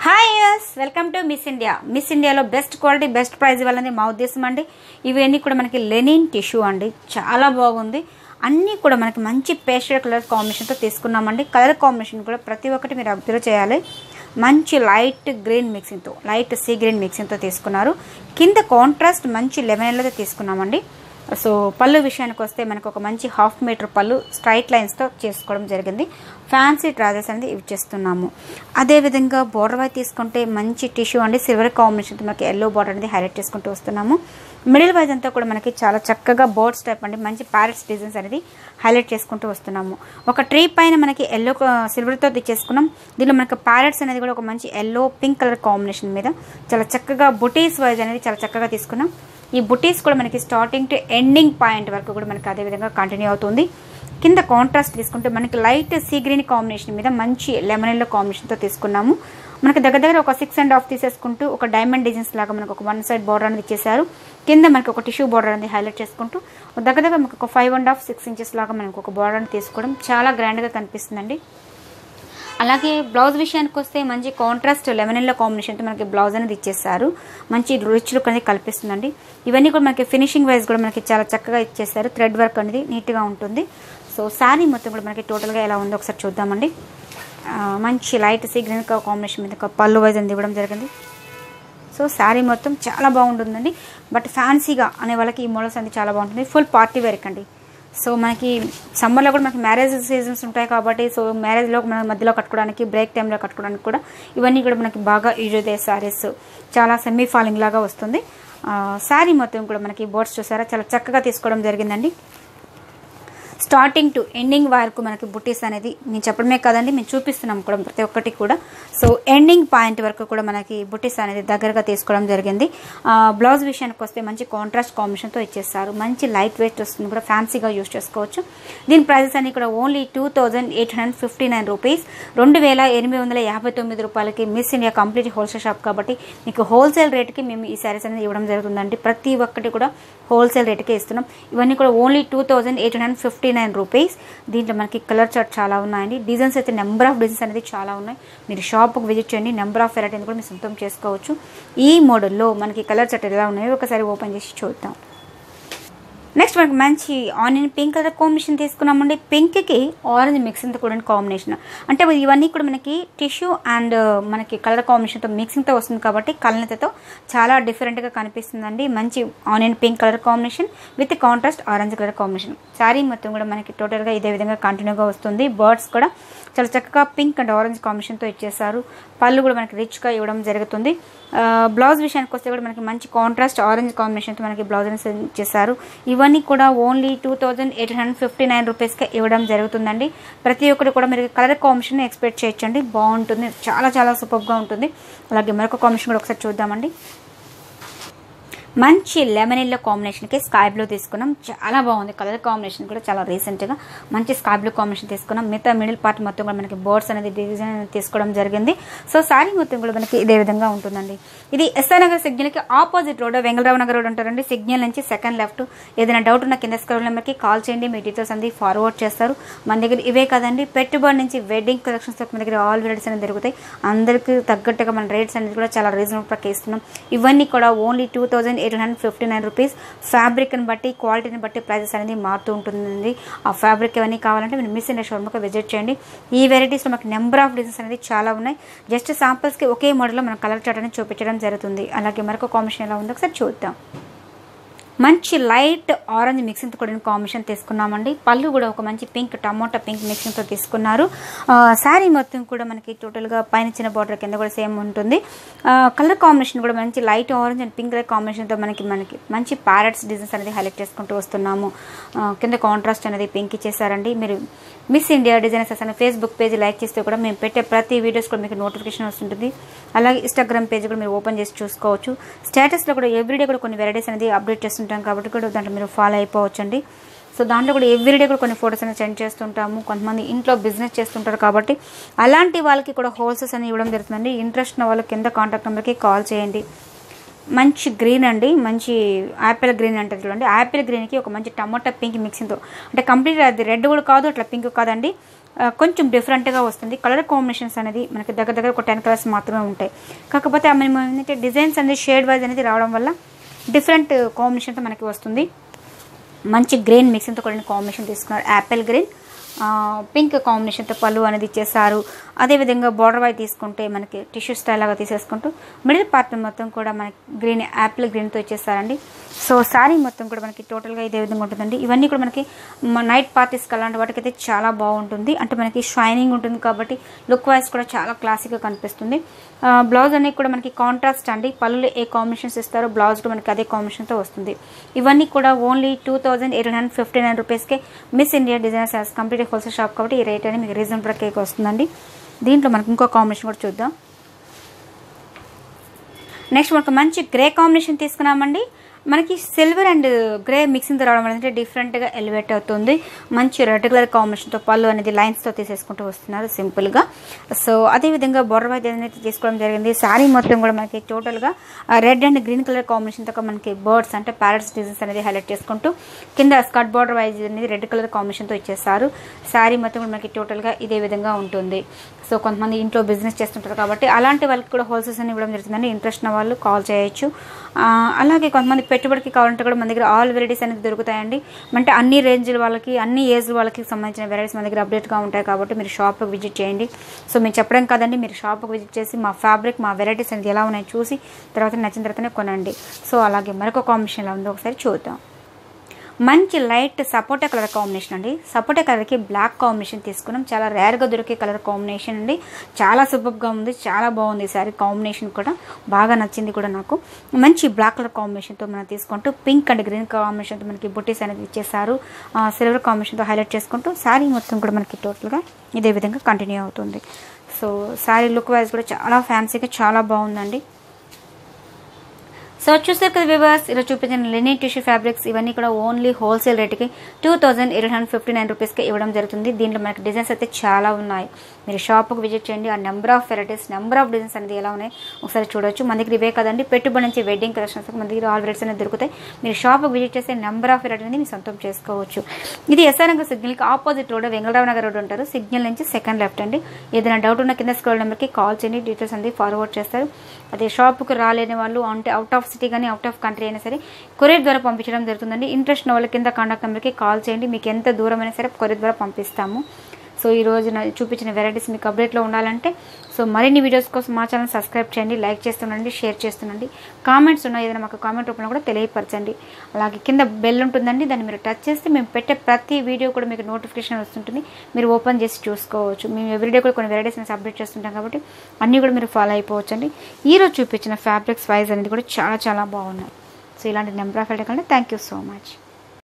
Hi yes welcome to Miss India. Miss ఇండియాలో best quality best price ఇవ్వాలని మా ఉద్దేశం అండి. ఇవన్నీ కూడా మనకి లెనిన్ టిష్యూ అండి, చాలా బాగుంది. అన్నీ కూడా మనకి మంచి పేస్టల్ కలర్ కాంబినేషన్తో తీసుకున్నామండి. కలర్ కాంబినేషన్ కూడా ప్రతి ఒక్కటి మీరు అబ్జర్వ్ చేయాలి. మంచి లైట్ గ్రీన్ మిక్సింగ్తో, లైట్ సీ గ్రీన్ మిక్సింగ్తో తీసుకున్నారు. కింద కాంట్రాస్ట్ మంచి లెమన్ ఎల్లోతో తీసుకున్నామండి. సో పళ్ళు విషయానికి వస్తే మనకు ఒక మంచి 1/2 మీటర్ పళ్ళు స్ట్రైట్ లైన్స్తో చేసుకోవడం జరిగింది. ఫ్యాన్సీ ట్రాజెస్ అనేది ఇవి చేస్తున్నాము. అదేవిధంగా బోర్డర్ వైపు తీసుకుంటే మంచి టిష్యూ అండి, సిల్వర్ కాంబినేషన్తో మనకి ఎల్లో బోర్డర్ అనేది హైలైట్ చేసుకుంటూ వస్తున్నాము. మిడిల్ వైజ్ అంతా కూడా మనకి చాలా చక్కగా బోర్డ్స్ టైప్ అండి, మంచి ప్యారెట్స్ డిజైన్స్ అనేది హైలైట్ చేసుకుంటూ వస్తున్నాము. ఒక ట్రీ పైన మనకి ఎల్లో సిల్వర్తో చేసుకున్నాం. దీనిలో మనకి ప్యారెట్స్ అనేది కూడా ఒక మంచి ఎల్లో పింక్ కలర్ కాంబినేషన్ మీద చాలా చక్కగా బుటీస్ వైజ్ అనేది చాలా చక్కగా తీసుకున్నాం. ఈ బుటీస్ కూడా మనకి స్టార్టింగ్ టు ఎండింగ్ పాయింట్ వరకు కూడా మనకి అదేవిధంగా కంటిన్యూ అవుతుంది. కింద కాంట్రాస్ట్ తీసుకుంటే మనకి లైట్ సీ గ్రీన్ కాంబినేషన్ మీద మంచి లెమన్ ఎల్లో కాంబినేషన్తో తీసుకున్నాము. మనకి దగ్గర ఒక 6.5 తీసేసుకుంటూ ఒక డైమండ్ డిజైన్స్ లాగా మనకు ఒక 1 సైడ్ బార్డర్ అనేది ఇచ్చేసారు. కింద మనకి ఒక టిష్యూ బార్డర్ అనేది హైలైట్ చేసుకుంటూ దగ్గర మనకు ఒక 5.5-6 ఇంచెస్ లాగా మనకు ఒక బార్డర్ అనేది తీసుకోవడం చాలా గ్రాండ్గా కనిపిస్తుందండి. అలాగే బ్లౌజ్ విషయానికి వస్తే మంచి కాంట్రాస్ట్ లెమన్ ఎల్లో కాంబినేషన్తో మనకి బ్లౌజ్ అనేది ఇచ్చేసారు. మంచి రిచ్ లుక్ అనేది కల్పిస్తుందండి. ఇవన్నీ కూడా మనకి ఫినిషింగ్ వైజ్ కూడా మనకి చాలా చక్కగా ఇచ్చేసారు. థ్రెడ్ వర్క్ అనేది నీట్గా ఉంటుంది. సో శారీ మొత్తం కూడా మనకి టోటల్గా ఎలా ఉందో ఒకసారి చూద్దామండి. మంచి లైట్ సీ గ్రీన్ కాంబినేషన్ మీద పళ్ళు వైజ్ అనేది ఇవ్వడం జరిగింది. సో శారీ మొత్తం చాలా బాగుంటుందండి. బట్ ఫ్యాన్సీగా అనే వాళ్ళకి ఈ మోడల్స్ అనేది చాలా బాగుంటుంది. ఫుల్ పార్టీ వేర్ అండి. సో మనకి సమ్మర్లో కూడా మనకి మ్యారేజ్ సీజన్స్ ఉంటాయి కాబట్టి సో మ్యారేజ్లో మన మధ్యలో కట్టుకోవడానికి, బ్రేక్ టైంలో కట్టుకోవడానికి కూడా ఇవన్నీ కూడా మనకి బాగా యూజ్ అవుతాయి. శారీస్ చాలా సెమీ ఫాలింగ్ లాగా వస్తుంది. శారీ మొత్తం కూడా మనకి బోర్డ్స్ చూసారా చాలా చక్కగా తీసుకోవడం జరిగిందండి. స్టార్టింగ్ టు ఎండింగ్ వరకు మనకి బుటీస్ అనేది మేము చెప్పడమే కదండి, మేము చూపిస్తున్నాం కూడా ప్రతి ఒక్కటి కూడా. సో ఎండింగ్ పాయింట్ వరకు కూడా మనకి బుటీస్ అనేది దగ్గరగా తీసుకోవడం జరిగింది. బ్లౌజ్ విషయానికి వస్తే మంచి కాంట్రాస్ట్ కాంబినేషన్తో ఇచ్చేస్తారు. మంచి లైట్ వెయిట్ వస్తుంది, కూడా ఫ్యాన్సీగా యూజ్ చేసుకోవచ్చు. దీని ప్రైజెస్ అన్ని కూడా ఓన్లీ 2859 రూపీస్, 2859 రూపాయలకి miss India complete wholesale shop కాబట్టి మీకు హోల్సేల్ రేట్కి మేము ఈ శారీస్ అనేది ఇవ్వడం జరుగుతుందండి. ప్రతి ఒక్కటి కూడా హోల్సేల్ రేట్కే ఇస్తున్నాం. ఇవన్నీ కూడా ఓన్లీ 2859 రూపీస్. దీంట్లో మనకి కలర్ చార్ట్ చాలా ఉన్నాయండి. డిజైన్స్ అయితే నెంబర్ ఆఫ్ డిజైన్స్ అనేది చాలా ఉన్నాయి. మీరు షాప్కి విజిట్ చేయండి, నెంబర్ ఆఫ్ వెరైటీ కూడా మీరు సొంతం చేసుకోవచ్చు. ఈ మోడల్లో మనకి కలర్ చార్ట్ ఎలా ఉన్నాయో ఒకసారి ఓపెన్ చేసి చూద్దాం. నెక్స్ట్ మనకి మంచి ఆనియన్ పింక్ కలర్ కాంబినేషన్ తీసుకున్నామండి. పింక్కి ఆరెంజ్ మిక్సింగ్తో కూడా కాంబినేషన్, అంటే ఇవన్నీ కూడా మనకి టిష్యూ అండ్ మనకి కలర్ కాంబినేషన్తో మిక్సింగ్తో వస్తుంది కాబట్టి కలనతతో చాలా డిఫరెంట్గా కనిపిస్తుందండి. మంచి onion pink colour combination with contrast orange colour combination. Sari మొత్తం కూడా మనకి టోటల్గా ఇదే విధంగా కంటిన్యూగా వస్తుంది. బర్డ్స్ కూడా చాలా చక్కగా పింక్ అండ్ ఆరెంజ్ కాంబినేషన్తో ఇచ్చేసారు. పళ్ళు కూడా మనకి రిచ్గా ఇవ్వడం జరుగుతుంది. బ్లౌజ్ విషయానికి వస్తే కూడా మనకి మంచి కాంట్రాస్ట్ ఆరెంజ్ కాంబినేషన్తో మనకి బ్లౌజ్ అనేది ఇచ్చేసారు. ఇవన్నీ కూడా ఓన్లీ 2859 రూపీస్కి ఇవ్వడం జరుగుతుందండి. ప్రతి ఒక్కటి కూడా మీరు కలర్ కాంబినేషన్ ఎక్స్పెక్ట్ చేయొచ్చండి, బాగుంటుంది, చాలా చాలా సూపర్గా ఉంటుంది. అలాగే మరొక కాంబినేషన్ కూడా ఒకసారి చూద్దామండి. మంచి లెమన్ ఎల్లో కాంబినేషన్కి స్కై బ్లూ తీసుకున్నాం, చాలా బాగుంది. కలర్ కాంబినేషన్ కూడా చాలా రీసెంట్గా మంచి స్కై బ్లూ కాంబినేషన్ తీసుకున్నాం. మిగతా మిడిల్ పార్ట్ మొత్తం కూడా మనకి బోర్డ్స్ అనేది డిజైన్ తీసుకోవడం జరిగింది. సో శారీ మొత్తం కూడా మనకి ఇదే విధంగా ఉంటుందండి. ఇది ఎస్ఆర్ నగర్ సిగ్నల్కి opposite road, Vengal Rao Nagar road ఉంటారండి. సిగ్నల్ నుంచి సెకండ్ లెఫ్ట్. ఏదైనా డౌట్ ఉన్న కింద స్క్రోల్ నెంబర్కి కాల్ చేయండి, మీ డీటెయిల్స్ అనేది ఫార్వర్డ్ చేస్తారు. మన దగ్గర ఇవే కదండి, పెట్టుబడి నుంచి వెడ్డింగ్ కలెక్షన్స్ మన దగ్గర ఆల్ వెరైటీస్ అనేది దొరుకుతాయి. అందరికీ తగ్గట్టుగా మన రేట్స్ అనేది కూడా చాలా రీజనబుల్ ప్రకారం ఇస్తున్నాం. ఇవన్నీ కూడా ఓన్లీ 2859 రూపీస్. ఫ్యాబ్రిక్ని బట్టి క్వాలిటీని బట్టి ప్రైజెస్ అనేది మారుతూ ఉంటుందండి. ఆ ఫ్యాబ్రిక్ ఇవన్నీ కావాలంటే మీరు మిస్ ఇండియా షోరూమ్కి విజిట్ చేయండి. ఈ వెరైటీస్లో మనకి నెంబర్ ఆఫ్ డిజైన్స్ అనేది చాలా ఉన్నాయి. జస్ట్ శాంపుల్స్కి ఒకే మోడల్లో మనం కలర్ చార్ట్ అనేది చూపించడం జరుగుతుంది. అలాగే మరొక కాంబినేషన్ ఎలా ఉందో ఒకసారి చూద్దాం. మంచి లైట్ ఆరెంజ్ మిక్సింగ్తో కూడిన కాంబినేషన్ తీసుకున్నామండి. పళ్ళు కూడా ఒక మంచి పింక్ టమోటా పింక్ మిక్సింగ్తో తీసుకున్నారు. శారీ మొత్తం కూడా మనకి టోటల్గా పైన చిన్న బార్డర్ కింద కూడా సేమ్ ఉంటుంది. కలర్ కాంబినేషన్ కూడా మంచి light orange and pink colour కాంబినేషన్తో మనకి మంచి ప్యారెట్స్ డిజైన్స్ అనేది హైలైట్ చేసుకుంటూ వస్తున్నాము. కింద కాంట్రాస్ట్ అనేది పింక్ ఇచ్చేసారండి. మీరు మిస్ ఇండియా డిజైనర్స్ అనే ఫేస్బుక్ పేజ్ లైక్ చేస్తే కూడా మేము పెట్టే ప్రతి వీడియోస్ కూడా మీకు నోటిఫికేషన్ వస్తుంటుంది. అలాగే ఇన్స్టాగ్రామ్ పేజ్ కూడా మీరు ఓపెన్ చేసి చూసుకోవచ్చు. స్టేటస్లో కూడా ఎవ్రీడే కూడా కొన్ని వెరైటీస్ అనేది అప్డేట్ చేస్తుంటాం కాబట్టి కూడా దాంట్లో మీరు ఫాలో అయిపోవచ్చండి. సో దాంట్లో కూడా ఎవ్రీడే కూడా కొన్ని ఫొటోస్ అనేది సెండ్ చేస్తుంటాము. కొంతమంది ఇంట్లో బిజినెస్ చేస్తుంటారు కాబట్టి అలాంటి వాళ్ళకి కూడా హోల్సేల్స్ అని ఇవ్వడం జరుగుతుందండి. ఇంట్రెస్ట్ ఉన్న వాళ్ళకి కింద కాంటాక్ట్ నెంబర్కి కాల్ చేయండి. మంచి గ్రీన్ అండి, మంచి యాపిల్ గ్రీన్ అంటే చూడండి. యాపిల్ గ్రీన్కి ఒక మంచి టమాటా పింక్ మిక్సింగ్తో, అంటే కంప్లీట్ అది రెడ్ కూడా కాదు, అట్లా పింక్ కాదండి, కొంచెం డిఫరెంట్గా వస్తుంది. కలర్ కాంబినేషన్స్ అనేది మనకి దగ్గర ఒక 10 కలర్స్ మాత్రమే ఉంటాయి. కాకపోతే మేము ఏంటంటే డిజైన్స్ అనేది షేడ్ వైజ్ అనేది రావడం వల్ల డిఫరెంట్ కాంబినేషన్తో మనకి వస్తుంది. మంచి గ్రీన్ మిక్సింగ్తో కూడా కాంబినేషన్ తీసుకున్నారు. యాపిల్ గ్రీన్ పింక్ కాంబినేషన్తో పళ్ళు అనేది ఇచ్చేసారు. అదేవిధంగా బార్డర్ వైజ్ తీసుకుంటే మనకి టిష్యూ స్టైల్ లాగా తీసేసుకుంటూ మిడిల్ పార్ట్ మొత్తం కూడా మనకి గ్రీన్ యాపిల్ గ్రీన్తో ఇచ్చేసారండి. సో శారీ మొత్తం కూడా మనకి టోటల్గా ఇదే విధంగా ఉంటుందండి. ఇవన్నీ కూడా మనకి నైట్ పార్టీస్కి అలాంటి వాటికైతే చాలా బాగుంటుంది. అంటే మనకి షైనింగ్ ఉంటుంది కాబట్టి లుక్ వైజ్ కూడా చాలా క్లాసిక్గా కనిపిస్తుంది. బ్లౌజ్ అనేది కూడా మనకి కాంట్రాస్ట్ అండి. పళ్ళు ఏ కాంబినేషన్స్ ఇస్తారో బ్లౌజ్ కూడా మనకి అదే కాంబినేషన్తో వస్తుంది. ఇవన్నీ కూడా ఓన్లీ 2859 రూపీస్కే Miss India Designers complete wholesale shop కాబట్టి ఈ రేట్ అనేది మీకు రీజనబుల్ కేక్ వస్తుందండి. దీంట్లో మనకి ఇంకో కాంబినేషన్ కూడా చూద్దాం. నెక్స్ట్ మనకు మంచి గ్రే కాంబినేషన్ తీసుకున్నామండి. మనకి సిల్వర్ అండ్ గ్రే మిక్సింగ్ రావడం వల్ల డిఫరెంట్గా ఎలివేట్ అవుతుంది. మంచి రెడ్ కలర్ కాంబినేషన్తో పళ్ళు అనేది లైన్స్తో తీసేసుకుంటూ వస్తున్నారు సింపుల్గా. సో అదేవిధంగా బోర్డర్ వైజ్ అనేది తీసుకోవడం జరిగింది. శారీ మొత్తం కూడా మనకి టోటల్గా రెడ్ అండ్ గ్రీన్ కలర్ కాంబినేషన్తో మనకి బర్డ్స్ అంటే ప్యారెట్స్ డిజైన్స్ అనేది హైలైట్ చేసుకుంటూ కింద స్కర్ట్ బోర్డర్ వైజ్ అనేది రెడ్ కలర్ కాంబినేషన్తో ఇచ్చేస్తారు. శారీ మొత్తం కూడా మనకి టోటల్గా ఇదే విధంగా ఉంటుంది. సో కొంతమంది ఇంట్లో బిజినెస్ చేస్తుంటారు కాబట్టి అలాంటి వాళ్ళకి కూడా హోల్సేల్స్ అని ఇవ్వడం జరుగుతుందండి. ఇంట్రెస్ట్ ఉన్న వాళ్ళు కాల్ చేయొచ్చు. అలాగే కొంతమంది పెట్టుబడికి కావాలంటే కూడా మన దగ్గర ఆల్ వెరైటీస్ అనేది దొరుకుతాయండి. అంటే అన్ని రేంజ్ల వాళ్ళకి అన్ని ఏజ్ వాళ్ళకి సంబంధించిన వెరైటీస్ మన దగ్గర అప్డేట్గా ఉంటాయి కాబట్టి మీరు షాప్కి విజిట్ చేయండి. సో మేము చెప్పడం కాదండి, మీరు షాప్కి విజిట్ చేసి మా ఫ్యాబ్రిక్ మా వెరైటీస్ అనేది ఎలా ఉన్నాయో చూసి తర్వాత నచ్చిన తర్వాతనే కొనండి. సో అలాగే మరొక కాంబినేషన్ ఎలా ఉందో ఒకసారి చూద్దాం. మంచి లైట్ సపోటా కలర్ కాంబినేషన్ అండి. సపోటా కలర్కి బ్లాక్ కాంబినేషన్ తీసుకున్నాం. చాలా రేర్గా దొరికే కలర్ కాంబినేషన్ అండి. చాలా సూపర్గా ఉంది, చాలా బాగుంది. సారీ కాంబినేషన్ కూడా బాగా నచ్చింది కూడా నాకు. మంచి బ్లాక్ కలర్ కాంబినేషన్తో మనం తీసుకుంటూ పింక్ అండ్ గ్రీన్ కాంబినేషన్తో మనకి బుట్టీస్ అనేది ఇచ్చేసారు. సిల్వర్ కాంబినేషన్తో హైలైట్ చేసుకుంటూ శారీ మొత్తం కూడా మనకి టోటల్గా ఇదే విధంగా కంటిన్యూ అవుతుంది. సో శారీ లుక్ వైజ్ కూడా చాలా ఫ్యాన్సీగా చాలా బాగుందండి. సో చూసారు కదా వ్యూవర్స్, ఇలా చూపించిన లెనిన్ టిష్యూ ఫ్యాబ్రిక్స్ ఇవన్నీ కూడా ఓన్లీ హోల్సేల్ రేట్కి 2859 రూపీస్కి ఇవ్వడం జరుగుతుంది. దీంట్లో మనకి డిజైన్స్ అయితే చాలా ఉన్నాయి. మీరు షాప్కి విజిట్ చేయండి. ఆ number of varieties number of designs అనేది ఎలా ఉన్నాయి ఒకసారి చూడొచ్చు. మన దగ్గర ఇవే కదండి, పెట్టుబడి నుంచి వెడ్డింగ్ కలెక్షన్స్ మన దగ్గర ఆల్ వెరైటీస్ అనేది దొరుకుతాయి. మీరు షాప్కి విజిట్ చేస్తే నెంబర్ ఆఫ్ వెరైటీ అనేది మీరు సొంతం చేసుకోవచ్చు. ఇది ఎస్ఆర్ నగర్ సిగ్నల్కి opposite road Vengal Rao Nagar road ఉంటారు. సిగ్నల్ నుంచి సెకండ్ లెఫ్ట్ అండి. ఏదైనా డౌట్ ఉన్న కింద స్క్రోల్ నెంబర్కి కాల్ చేయండి, డీటెయిల్స్ అనేది ఫార్వర్డ్ చేస్తారు. అదే షాప్కి రాలేని వాళ్ళు అంటే అవుట్ ఆఫ్ సిటీ కానీ అవుట్ ఆఫ్ కంట్రీ అయినా సరే కొరియర్ ద్వారా పంపించడం జరుగుతుందండి. ఇంట్రెస్ట్ ఉన్న వాళ్ళ కింద కాంటాక్ట్ నెంబర్కి కాల్ చేయండి. మీకు ఎంత దూరం అయినా సరే కొరియర్ ద్వారా పంపిస్తాము. సో ఈ రోజు చూపించిన వెరైటీస్ మీకు అప్డేట్లో ఉండాలంటే సో మరిన్ని వీడియోస్ కోసం మా ఛానల్ సబ్స్క్రైబ్ చేయండి, లైక్ చేస్తుండండి, షేర్ చేస్తుండండి. కామెంట్స్ ఉన్నా ఏదైనా మాకు కామెంట్ రూపంలో కూడా తెలియపరచండి. అలాగే కింద బెల్ ఉంటుందండి, దాన్ని మీరు టచ్ చేస్తే మేము పెట్టే ప్రతి వీడియో కూడా మీకు నోటిఫికేషన్ వస్తుంటుంది. మీరు ఓపెన్ చేసి చూసుకోవచ్చు. మేము ఎవ్రీడే కూడా కొన్ని వెరైటీస్ అనేది అప్డేట్ చేస్తుంటాం కాబట్టి అన్నీ కూడా మీరు ఫాలో అయిపోవచ్చు అండి. ఈరోజు చూపించిన ఫ్యాబ్రిక్స్ వైజ్ అనేది కూడా చాలా చాలా బాగున్నాయి. సో ఇలాంటి నెంబర్ ఆఫ్ వెరైటీ కంటే థ్యాంక్ యూ సో మచ్.